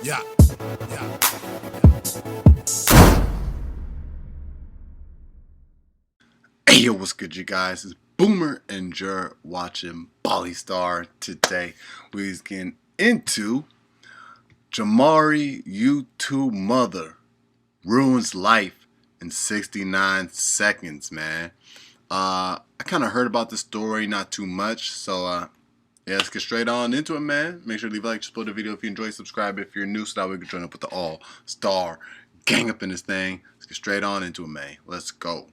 Yeah. Yeah. Hey, yo, what's good, you guys? It's Boomer and Jer watching Bali Star. Today, we're getting into Jamari YouTube mother ruins life in 69 seconds, man. I kind of heard about this story, not too much, so yeah, let's get straight on into it, man. Make sure to leave a like, support the video if you enjoy, subscribe if you're new, so that we can join up with the all-star gang up in this thing. Let's get straight on into it, man. Let's go.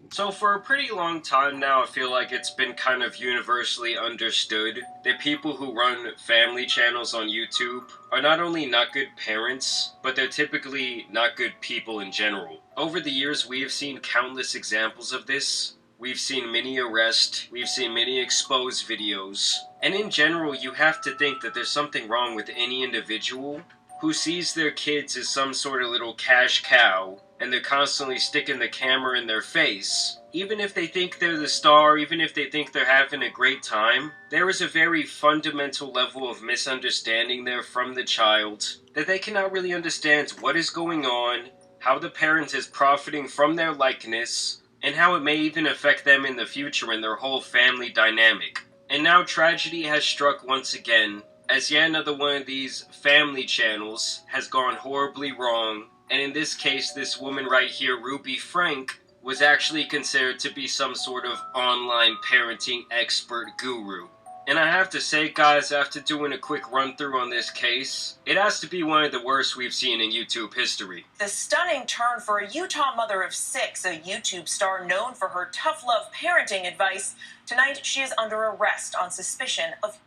So for a pretty long time now, I feel like it's been kind of universally understood that people who run family channels on YouTube are not only not good parents, but they're typically not good people in general. Over the years, we have seen countless examples of this. We've seen many arrests, we've seen many exposed videos, and in general, you have to think that there's something wrong with any individual who sees their kids as some sort of little cash cow, and they're constantly sticking the camera in their face. Even if they think they're the star, even if they think they're having a great time, there is a very fundamental level of misunderstanding there from the child, that they cannot really understand what is going on, how the parent is profiting from their likeness, and how it may even affect them in the future and their whole family dynamic. And now tragedy has struck once again, as yet another one of these family channels has gone horribly wrong, and in this case, this woman right here, Ruby Frank, was actually considered to be some sort of online parenting expert guru. And I have to say, guys, after doing a quick run-through on this case, it has to be one of the worst we've seen in YouTube history. The stunning turn for a Utah mother of 6, a YouTube star known for her tough love parenting advice. Tonight, she is under arrest on suspicion of...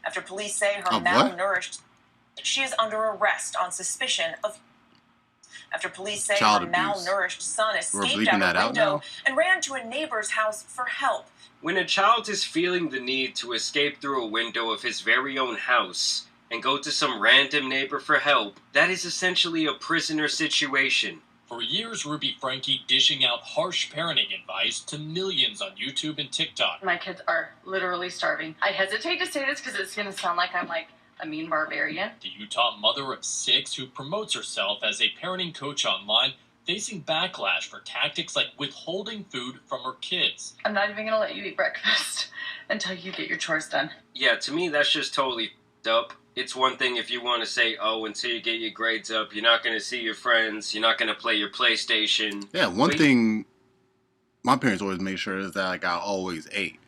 After police say her malnourished... She is under arrest on suspicion of... After police say Child her abuse. malnourished son escaped out a window and ran to a neighbor's house for help. When a child is feeling the need to escape through a window of his very own house and go to some random neighbor for help, that is essentially a prisoner situation. For years, Ruby Frankie dishing out harsh parenting advice to millions on YouTube and TikTok. My kids are literally starving. I hesitate to say this because it's going to sound like I'm like a mean barbarian. The Utah mother of 6 who promotes herself as a parenting coach online, facing backlash for tactics like withholding food from her kids. I'm not even going to let you eat breakfast until you get your chores done. Yeah, to me, that's just totally f***ed up. It's one thing if you want to say, oh, until you get your grades up, you're not going to see your friends, you're not going to play your PlayStation. Yeah, one thing my parents always made sure is that like I always ate.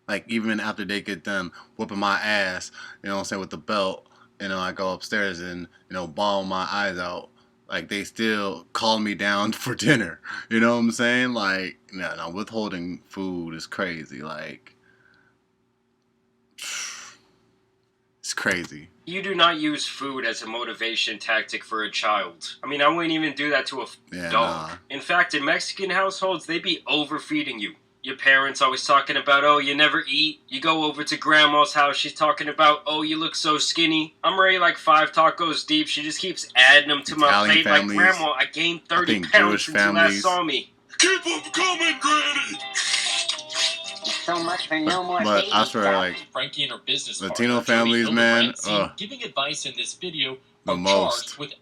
Like even after they get done whooping my ass, you know what I'm saying, with the belt, you know, I go upstairs and, you know, bawl my eyes out. Like they still call me down for dinner. You know what I'm saying? Like, no, withholding food is crazy. Like, it's crazy. You do not use food as a motivation tactic for a child. I mean, I wouldn't even do that to a dog. Nah. In fact, in Mexican households, they be overfeeding you. Your parents always talking about, oh, you never eat. You go over to grandma's house, she's talking about, oh, you look so skinny. I'm already like 5 tacos deep. She just keeps adding them to my Italian plate. Families, like, Grandma, I gained 30 pounds Jewish since you last families. saw me. Keep them coming, Granny! So much for no more But baby I swear, stuff. like, Frankie and her business Latino partner, Jody families, man, Hildebrand, seen giving advice in this video, the are most. charged with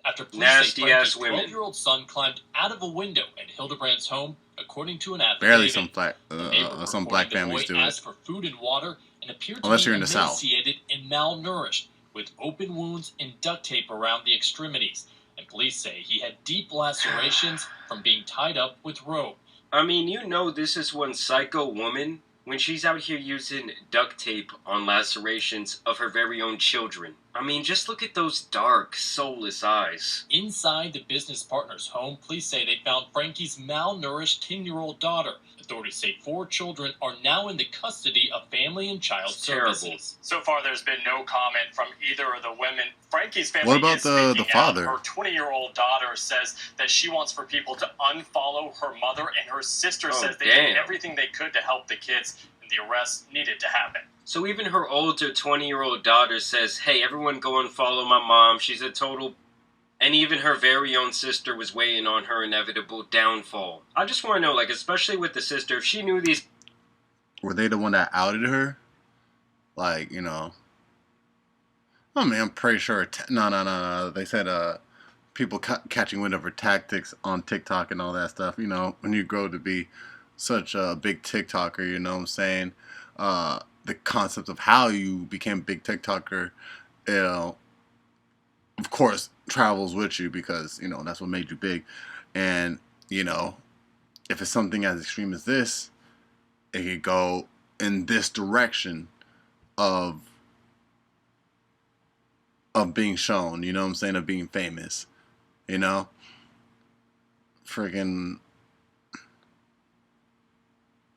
after police Nasty say ass Frankie's women. 12-year-old son climbed out of a window at Hildebrand's home, according to an affidavit. barely some black Some families do asked it. for food and water and appeared to Unless be you're in the South. emaciated and malnourished, with open wounds and duct tape around the extremities. And police say he had deep lacerations from being tied up with rope. I mean, you know this is one psycho woman when she's out here using duct tape on lacerations of her very own children. I mean, just look at those dark, soulless eyes. Inside the business partner's home, police say they found Frankie's malnourished 10-year-old daughter. Authorities say 4 children are now in the custody of Family and Child It's terrible. Services. So far, there's been no comment from either of the women. Frankie's family What about is the speaking father? out. Her 20-year-old daughter says that she wants for people to unfollow her mother, and her sister Oh, says they damn. did everything they could to help the kids, and the arrest needed to happen. So even her older 20-year-old daughter says, hey, everyone go and follow my mom. She's a total... And even her very own sister was weighing on her inevitable downfall. I just want to know, like, especially with the sister, if she knew these... Were they the one that outed her? Like, you know... I mean, I'm pretty sure. No. They said people catching wind of her tactics on TikTok and all that stuff. You know, when you grow to be such a big TikToker, you know what I'm saying? The concept of how you became a big TikToker, you know, of course, travels with you because, you know, that's what made you big. And, you know, if it's something as extreme as this, it could go in this direction of being shown, you know what I'm saying, of being famous, you know? Friggin'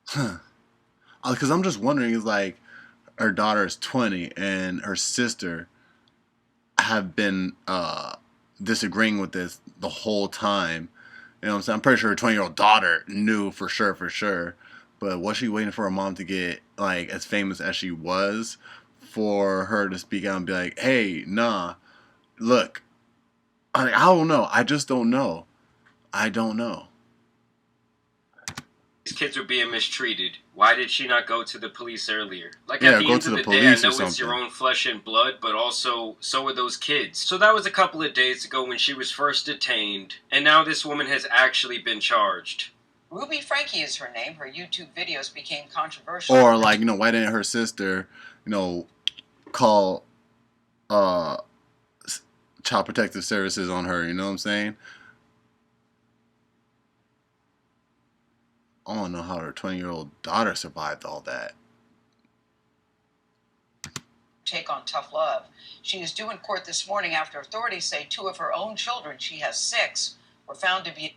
because I'm just wondering, is like her daughter is 20 and her sister have been disagreeing with this the whole time. You know what I'm saying? I'm pretty sure her 20-year-old daughter knew for sure. But was she waiting for her mom to get like as famous as she was for her to speak out and be like, "Hey, nah, look, I don't know. I just don't know. I don't know." These kids were being mistreated. Why did she not go to the police earlier? Like, Yeah, at the go end to of the the day, I police or know it's your something. own flesh and blood, but also, so are those kids. So that was a couple of days ago when she was first detained, and now this woman has actually been charged. Ruby Frankie is her name. Her YouTube videos became controversial. Or like, you know, why didn't her sister, you know, call child protective services on her, you know what I'm saying? I don't know how her 20-year-old daughter survived all that. Take on tough love. She is due in court this morning after authorities say 2 of her own children, she has 6, were found to be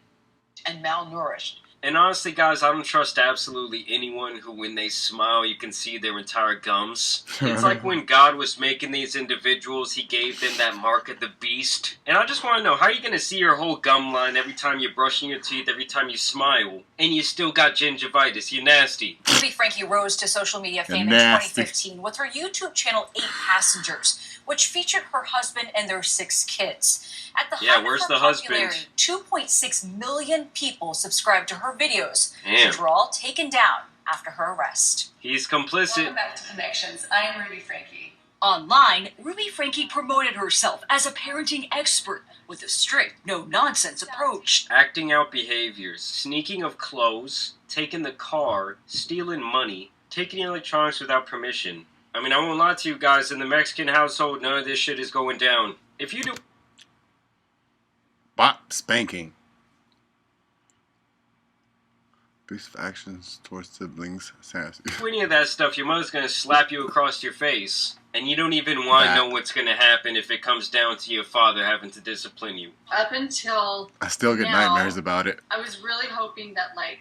and malnourished. And honestly, guys, I don't trust absolutely anyone who, when they smile, you can see their entire gums. It's like when God was making these individuals, he gave them that mark of the beast. And I just want to know, how are you going to see your whole gum line every time you're brushing your teeth, every time you smile, and you still got gingivitis? You're nasty. Ruby Frankie rose to social media fame in nasty. 2015 with her YouTube channel 8 Passengers, which featured her husband and their 6 kids. At the height where's of her the husband? popularity, 2.6 million people subscribed to her videos, Damn. which were all taken down after her arrest. He's complicit. Welcome back to Connections. I am Ruby Frankie. Online, Ruby Frankie promoted herself as a parenting expert with a strict, no-nonsense approach. Acting out behaviors, sneaking of clothes, taking the car, stealing money, taking electronics without permission. I mean, I won't lie to you guys, in the Mexican household, none of this shit is going down. If you do Spanking. Abusive actions towards siblings. Sassy. any of that stuff, your mother's gonna slap you across your face. And you don't even want to know what's gonna happen if it comes down to your father having to discipline you. Up until I still get now, nightmares about it. I was really hoping that, like,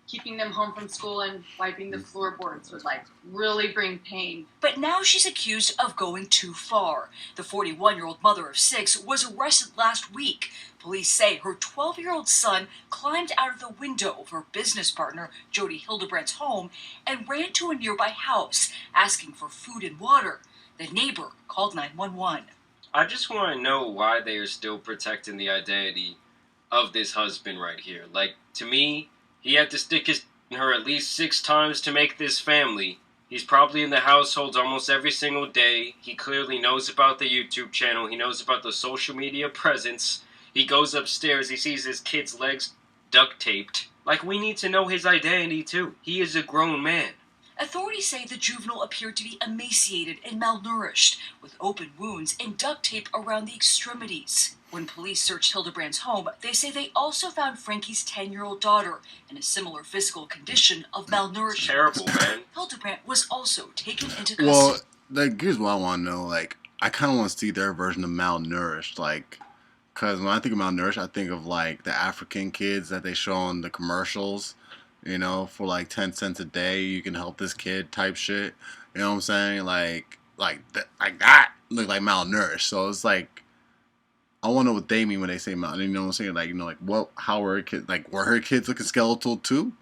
keeping them home from school and wiping the floorboards would, like, really bring pain. But now she's accused of going too far. The 41-year-old mother of 6 was arrested last week. Police say her 12-year-old son climbed out of the window of her business partner, Jody Hildebrandt's home, and ran to a nearby house, asking for food and water. The neighbor called 911. I just want to know why they are still protecting the identity of this husband right here. Like, to me, he had to stick his in her at least 6 times to make this family. He's probably in the household almost every single day. He clearly knows about the YouTube channel. He knows about the social media presence. He goes upstairs. He sees his kid's legs duct taped. Like, we need to know his identity, too. He is a grown man. Authorities say the juvenile appeared to be emaciated and malnourished, with open wounds and duct tape around the extremities. When police searched Hildebrandt's home, they say they also found Frankie's 10-year-old daughter in a similar physical condition of malnourishment. Terrible, man. Hildebrandt was also taken into custody. Well, like, here's what I want to know. Like, I kind of want to see their version of malnourished. Like, because when I think of malnourished, I think of, like, the African kids that they show on the commercials. You know, for like 10 cents a day, you can help this kid type shit. You know what I'm saying? Like that look like malnourished. So it's like, I want to know what they mean when they say malnourished. You know what I'm saying? Like, you know, like, what? How were her kids? Like, were her kids looking skeletal too?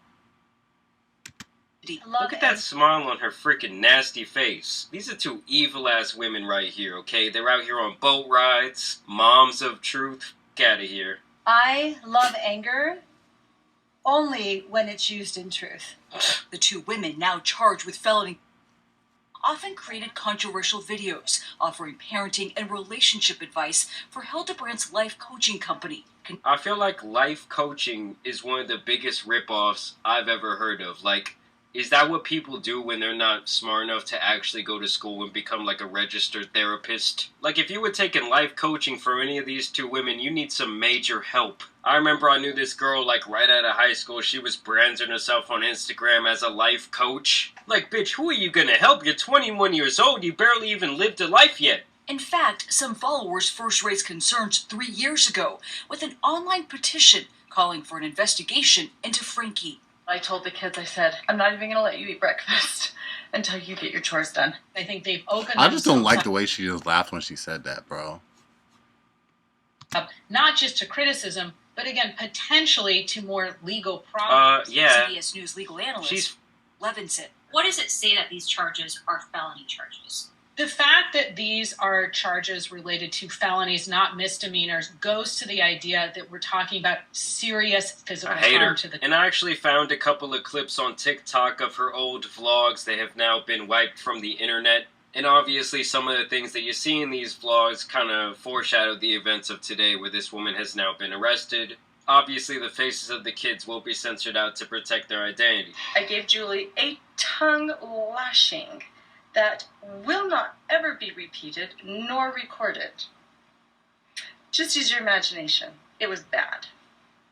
Look at that smile on her freaking nasty face. These are 2 evil-ass women right here, okay? They're out here on boat rides, moms of truth. Get out of here. I love anger only when it's used in truth. The 2 women now charged with felony often created controversial videos offering parenting and relationship advice for Hildebrandt's life coaching company. I feel like life coaching is one of the biggest ripoffs I've ever heard of. Like, is that what people do when they're not smart enough to actually go to school and become like a registered therapist? Like, if you were taking life coaching for any of these two women, you need some major help. I remember I knew this girl like right out of high school. She was branding herself on Instagram as a life coach. Like, bitch, who are you gonna help? You're 21 years old. You barely even lived a life yet. In fact, some followers first raised concerns 3 years ago with an online petition calling for an investigation into Frankie. I told the kids, I said, I'm not even going to let you eat breakfast until you get your chores done. I think they've opened I just don't like the way she just laughed when she said that, bro. up not just to criticism, but again, potentially to more legal problems. Yeah. CBS News legal analyst She's Levinson. What does it say that these charges are felony charges? The fact that these are charges related to felonies, not misdemeanors, goes to the idea that we're talking about serious physical harm to the... And I actually found a couple of clips on TikTok of her old vlogs. They have now been wiped from the internet. And obviously some of the things that you see in these vlogs kind of foreshadow the events of today, where this woman has now been arrested. Obviously the faces of the kids will be censored out to protect their identity. I gave Julie a tongue lashing that will not ever be repeated nor recorded. Just use your imagination. It was bad.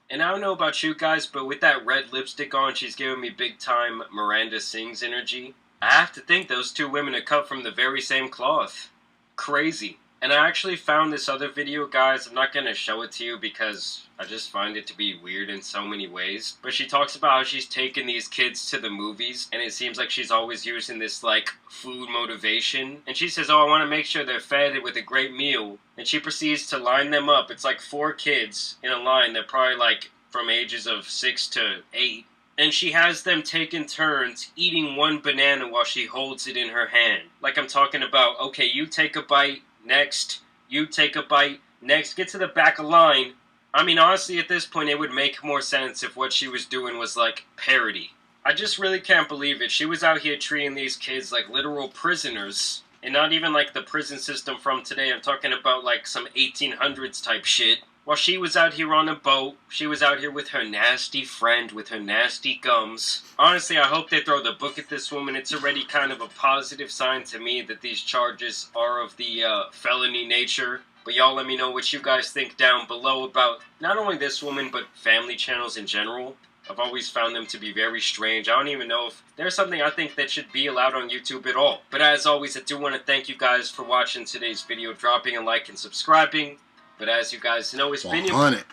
And I don't know about you guys, but with that red lipstick on, she's giving me big time Miranda Sings energy. I have to think those two women are cut from the very same cloth. Crazy. And I actually found this other video, guys. I'm not going to show it to you because I just find it to be weird in so many ways. But she talks about how she's taken these kids to the movies, and it seems like she's always using this, like, food motivation. And she says, oh, I want to make sure they're fed with a great meal. And she proceeds to line them up. It's like 4 kids in a line. They're probably, like, from ages of 6 to 8. And she has them taking turns eating one banana while she holds it in her hand. Like, I'm talking about, okay, you take a bite. Next, you take a bite. Next, get to the back of line. I mean, honestly, at this point, it would make more sense if what she was doing was, like, parody. I just really can't believe it. She was out here treating these kids like literal prisoners. And not even, like, the prison system from today. I'm talking about, like, some 1800s type shit. While she was out here on a boat, she was out here with her nasty friend with her nasty gums. Honestly, I hope they throw the book at this woman. It's already kind of a positive sign to me that these charges are of the felony nature. But y'all let me know what you guys think down below about not only this woman, but family channels in general. I've always found them to be very strange. I don't even know if there's something I think that should be allowed on YouTube at all. But as always, I do want to thank you guys for watching today's video, dropping a like and subscribing. But as you guys know, it's been...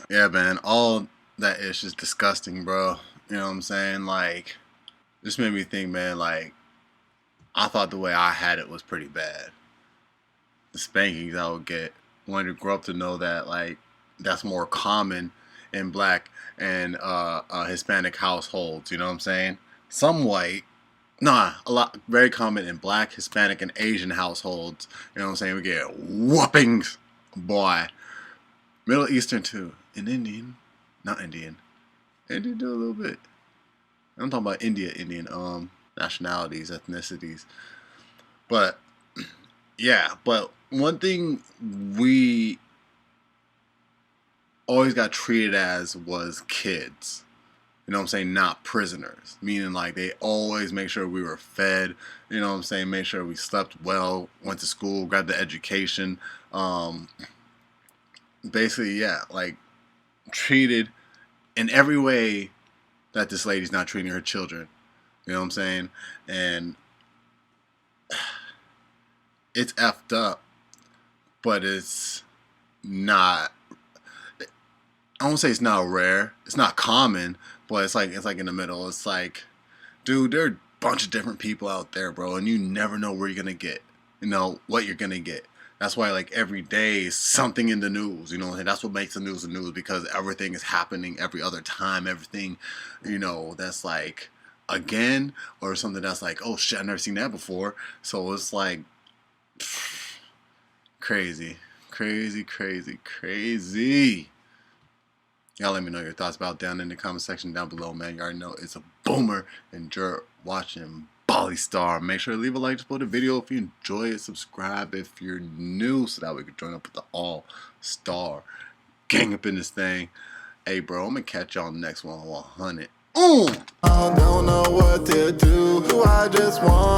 Yeah, man. All that is just disgusting, bro. You know what I'm saying? Like, this made me think, man, like, I thought the way I had it was pretty bad. The spankings I would get. Wanted to grow up to know that, like, that's more common in black and Hispanic households. You know what I'm saying? Some white... Nah, a lot... Very common in black, Hispanic, and Asian households. You know what I'm saying? We get whoopings. Boy. Middle Eastern too. And Indian. Not Indian. Indian do a little bit. I'm talking about Indian nationalities, ethnicities. But yeah, but one thing we always got treated as was kids. You know what I'm saying? Not prisoners. Meaning like they always make sure we were fed. You know what I'm saying? Make sure we slept well, went to school, got the education. Basically, yeah, like treated in every way that this lady's not treating her children. You know what I'm saying? And it's effed up, but it's not... I won't say it's not rare. It's not common, but it's like in the middle. It's like, dude, there are a bunch of different people out there, bro, and you never know where you're gonna get. You know what you're gonna get. That's why, like, every day is something in the news, you know, and that's what makes the news, because everything is happening every other time. Everything, you know, that's like, again, or something that's like, oh shit, I've never seen that before. So it's like, crazy. Y'all let me know your thoughts about down in the comment section down below, man. You already know it's a boomer, and you're watching Bali Star. Make sure to leave a like, support the video if you enjoy it. Subscribe if you're new so that we can join up with the all-star gang up in this thing. Hey, bro, I'm going to catch y'all next one on 100. I don't know what to do. I just want